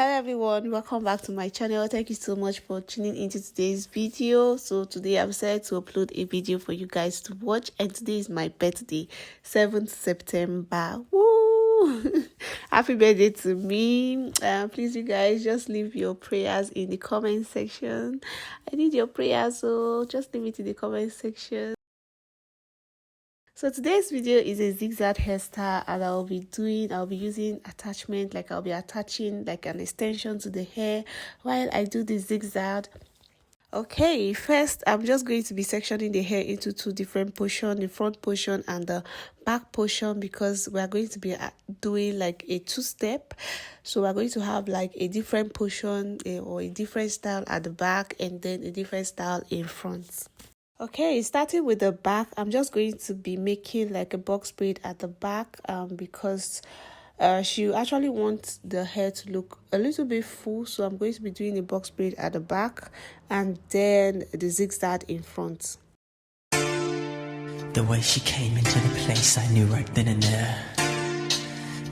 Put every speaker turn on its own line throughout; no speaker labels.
Hello everyone, welcome back to my channel. Thank you so much for tuning into today's video. So today I've decided to upload a video for you guys to watch, and today is my birthday, 7th September. Woo! Happy birthday to me. Please you guys just leave your prayers in the comment section. I need your prayers, so just leave it in the comment section. So today's video is a zigzag hairstyle, and I'll be using attachment, like I'll be attaching like an extension to the hair while I do the zigzag. Okay, first I'm just going to be sectioning the hair into two different portions, the front portion and the back portion, because we are going to be doing like a two-step. So we're going to have like a different portion or a different style at the back and then a different style in front. Okay, starting with the back, I'm just going to be making like a box braid at the back because she actually wants the hair to look a little bit full, so I'm going to be doing a box braid at the back and then the zigzag in front.
The way she came into the place, I knew right then and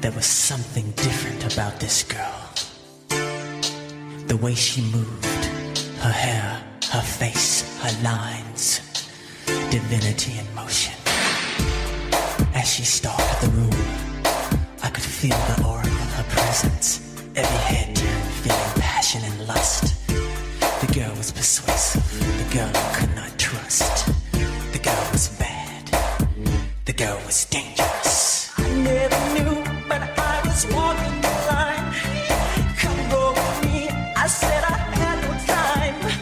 there was something different about this girl. The way she moved, her hair, her face, her lines, divinity in motion. As she stalked the room, I could feel the aura of her presence. Every head turned, feeling passion and lust. The girl was persuasive, the girl I could not trust. The girl was bad, the girl was dangerous. I never knew, but I was walking the line. Come go with me, I said I had no time.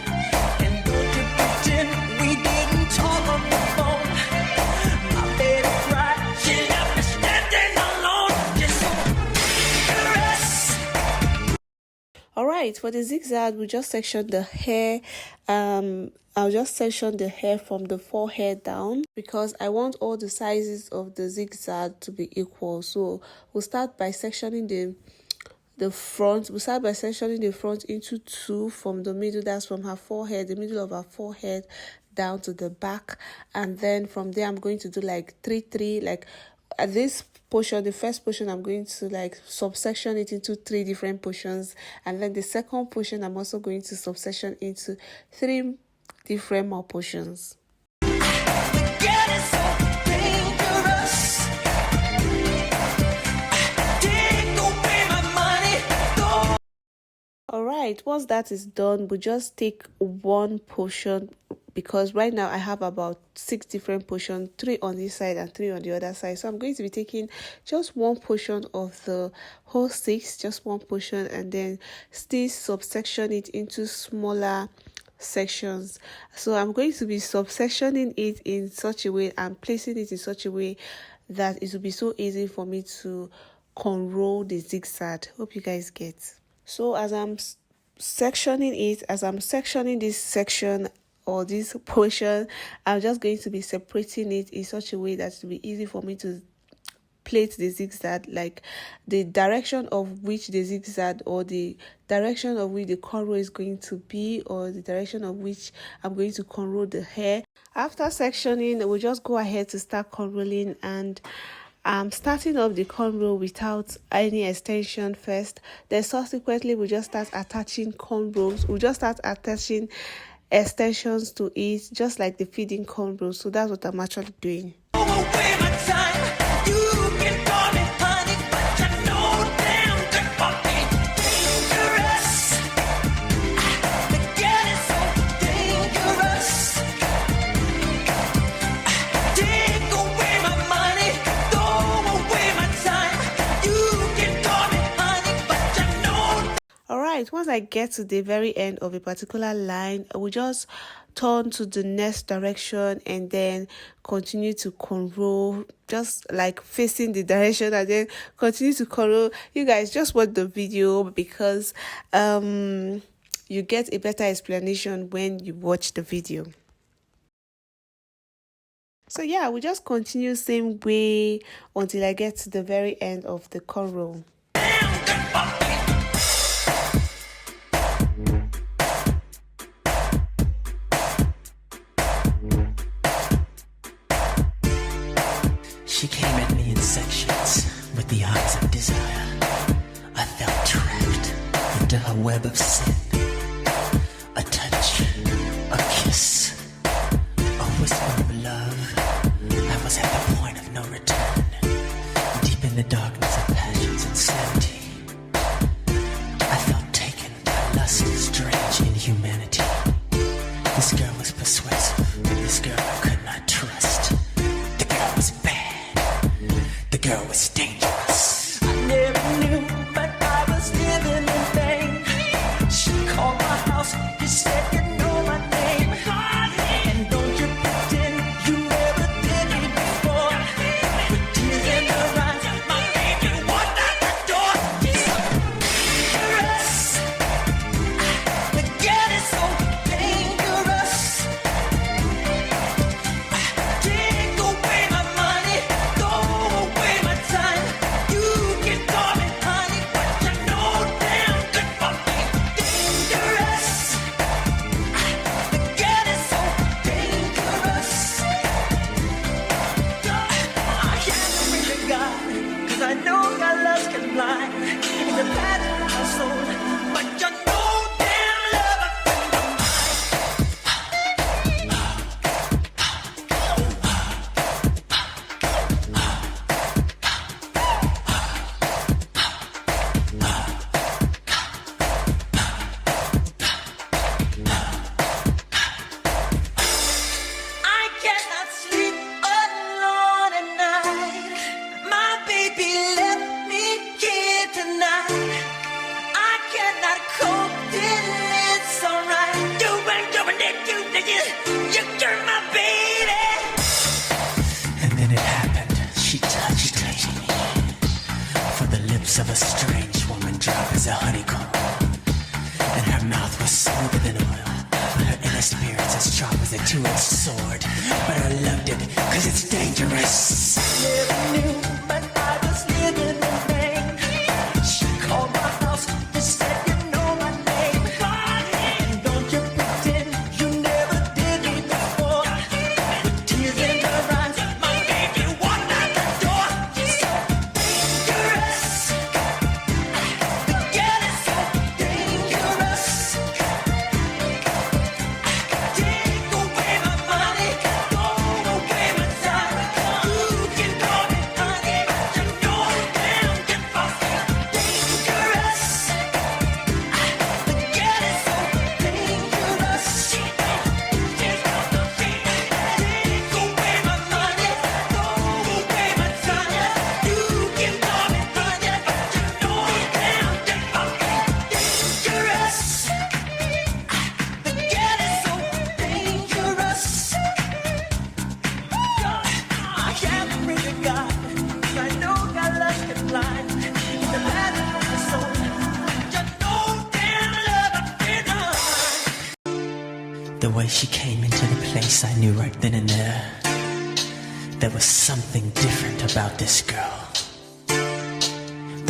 Alright, for the zigzag, we just section the hair. I'll just section the hair from the forehead down because I want all the sizes of the zigzag to be equal. So we'll start by sectioning the front. We'll start by sectioning the front into two from the middle. That's from her forehead, the middle of her forehead down to the back, and then from there I'm going to do like three, like at this portion, the first portion, I'm going to like subsection it into three different portions, and then the second portion I'm also going to subsection into three different more portions. Alright, once that is done, we just take one portion, because right now I have about 6 different portions, 3 on this side and 3 on the other side. So I'm going to be taking just one portion of the whole 6, just one portion, and then still subsection it into smaller sections. So I'm going to be subsectioning it in such a way and placing it in such a way that it will be so easy for me to cornrow the zigzag. Hope you guys get. So as I'm sectioning it, as I'm sectioning this section or this portion, I'm just going to be separating it in such a way that it will be easy for me to plait the zigzag, like the direction of which the zigzag or the direction of which the cornrow is going to be, or the direction of which I'm going to cornrow the hair. After sectioning, we'll just go ahead to start cornrolling, and I'm starting off the cornrow without any extension first. Then subsequently, we just start attaching cornrows. We just start attaching extensions to it, just like the feeding cornrow. So that's what I'm actually doing. Once I get to the very end of a particular line, I will just turn to the next direction and then continue to cornrow, just like facing the direction, and then continue to cornrow. You guys just watch the video because you get a better explanation when you watch the video. So yeah, we just continue same way until I get to the very end of the cornrow.
She came at me in sections with the eyes of desire. I felt trapped in into her web of sin. A touch, a kiss, a whisper of love. I was at the point of no return, deep in the darkness of passion's insanity. I felt taken by lust's strange inhumanity. This girl was persuasive, this girl I could not trust. The girl was bad, the girl was dangerous.
I never knew, but I was living in vain. She called my house, she said you know my name. And don't you pretend you never did me before. With tears in her eyes, my baby walked out the door. She's so dangerous. The girl is so dangerous. Take away my money, throw away my time. You can call me honey, but you know damn good for me. Dangerous. The girl is so dangerous. I can't believe God, 'cause I know God loves can blind in the pattern of my soul, but you know damn love a friend of mine. I cannot sleep alone at night. My baby left me here tonight. I cannot cope till it's alright. You're my baby.
And then it happened. She touched me. For the lips of a strange woman drop as a honeycomb. And her mouth was smoother than oil. But her inner spirit's as sharp as a two-edged sword. But I loved it, 'cause it's dangerous.
Never knew, but I was living in vain. She called my house, she said you know my name. And don't you pretend you never did me before. With tears in her eyes, my baby walked out the door. She's so dangerous. The girl is so dangerous. Take away my money, throw away my time. You can call me honey, but you know damn good for me. Dangerous. The girl is so dangerous. Take away my money, throw away my time. You can call me honey, but you know damn good for me. Dangerous. The girl is so dangerous. I can't bring a God, 'cause I know God loves can blind in the matter of the soul. You know damn love a friend of mine.
The way she came into the place, I knew right then and there. There was something different about this girl.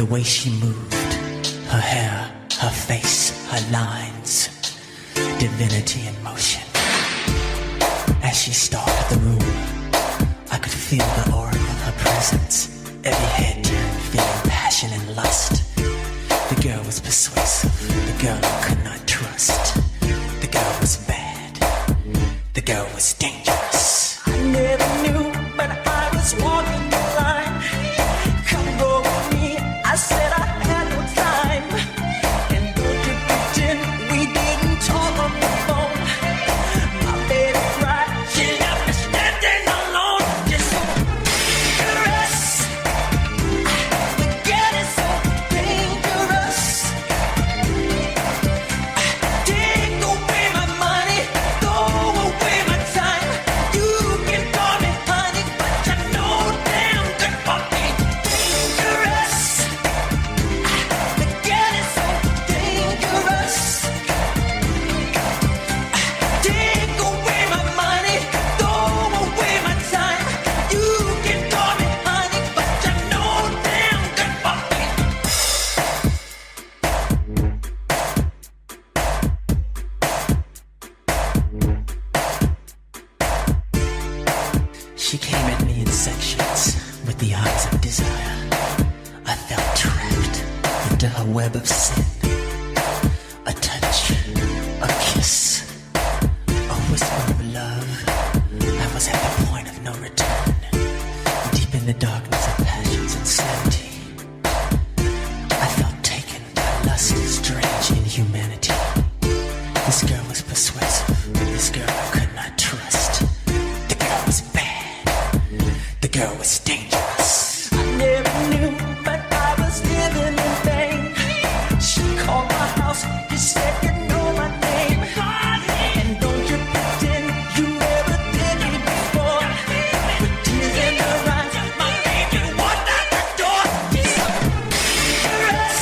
The way she moved, her hair, her face, her lines, divinity in motion. As she stalked the room, I could feel the aura of her presence. Every head turned, feeling passion and lust. The girl was persuasive, the girl I could not trust. The girl was bad, the girl was dangerous.
I never knew, but I was walking the line. Come go with me, I said I had no time. And don't you pretend we didn't talk on the phone. My baby cried, she left me standing alone. Just so dangerous. The girl is so dangerous. Take away my money, throw away my time. You can call me honey, but you know damn good for me. Dangerous. The girl is so dangerous. Take away my money, throw away my time. You can call me honey, but you know damn good for me.
She came at me in sections with the eyes of desire. I felt trapped into her web of sin. This girl was persuasive. This girl I could not trust. The girl was bad. The girl was dangerous.
I never knew, but I was living in vain. She called my house, she said you know my name. And don't you pretend you never did me before. With tears in her eyes, my baby walked out the door. Dangerous,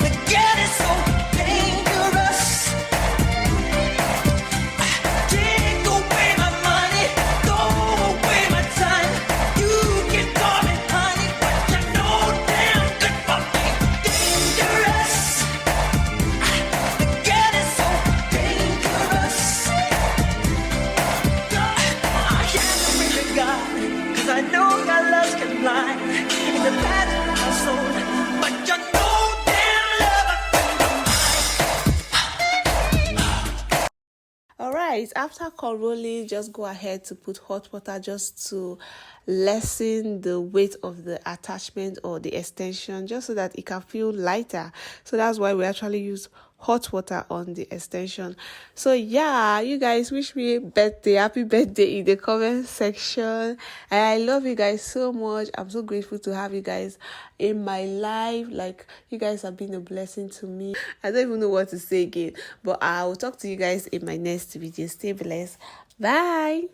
the girl is so dangerous. Take away my money, throw away my time. You can call me honey, but you know damn good for me. Dangerous, the girl is so dangerous. I can't pray to God, 'cause I know God loves can lie in the pattern of my soul, but you know damn love a friend of mine.
Alright, after corrolling, just go ahead to put hot water just to lessen the weight of the attachment or the extension, just so that it can feel lighter. So that's why we actually use hot water on the extension. So yeah, you guys wish me happy birthday in the comment section. And I love you guys so much. I'm so grateful to have you guys in my life. Like, you guys have been a blessing to me. I don't even know what to say again, but I will talk to you guys in my next video. Stay blessed. Bye.